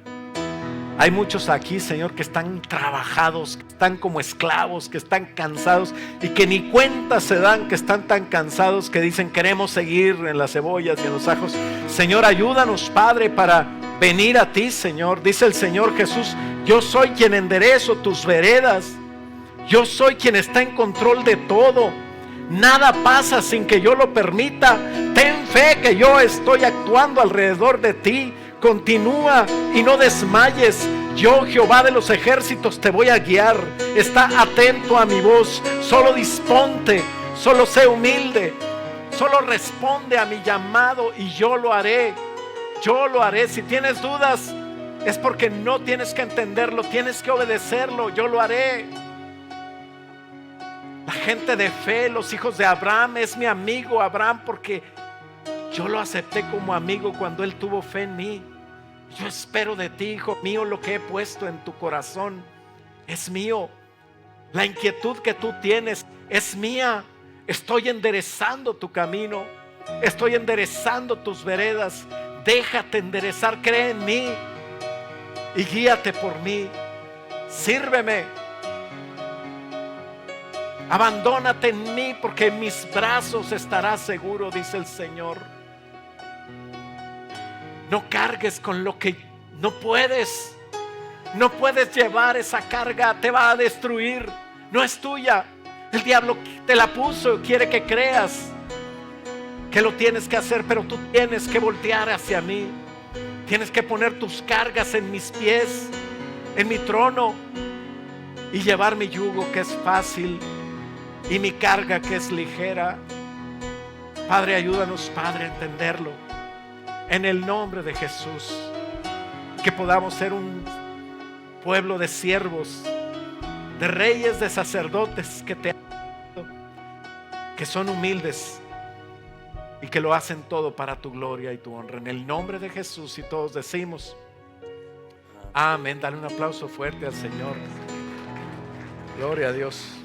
Hay muchos aquí, Señor, que están trabajados, que están como esclavos, que están cansados y que ni cuenta se dan, que están tan cansados que dicen queremos seguir en las cebollas y en los ajos. Señor, ayúdanos, Padre, para venir a ti, Señor. Dice el Señor Jesús, yo soy quien enderezo tus veredas. Yo soy quien está en control de todo. Nada pasa sin que yo lo permita. Ten fe que yo estoy actuando alrededor de ti. Continúa y no desmayes. Yo, Jehová de los ejércitos, te voy a guiar. Está atento a mi voz. Solo disponte, solo sé humilde. Solo responde a mi llamado y yo lo haré. Yo lo haré. Si tienes dudas, es porque no tienes que entenderlo, tienes que obedecerlo. Yo lo haré. La gente de fe, los hijos de Abraham, es mi amigo Abraham porque yo lo acepté como amigo cuando él tuvo fe en mí. Yo espero de ti, hijo mío, lo que he puesto en tu corazón es mío. La inquietud que tú tienes es mía. Estoy enderezando tu camino, estoy enderezando tus veredas. Déjate enderezar, cree en mí y guíate por mí. Sírveme. Abandónate en mí porque en mis brazos estarás seguro, dice el Señor. No cargues con lo que no puedes. No puedes llevar esa carga, te va a destruir. No es tuya. El diablo te la puso, quiere que creas. que lo tienes que hacer, pero tú tienes que voltear hacia mí. Tienes que poner tus cargas en mis pies, en mi trono, y llevar mi yugo que es fácil y mi carga que es ligera. Padre, ayúdanos, Padre, a entenderlo. En el nombre de Jesús, que podamos ser un pueblo de siervos, de reyes, de sacerdotes que te aman, que son humildes y que lo hacen todo para tu gloria y tu honra. En el nombre de Jesús, y todos decimos amén. Dale un aplauso fuerte al Señor. Gloria a Dios.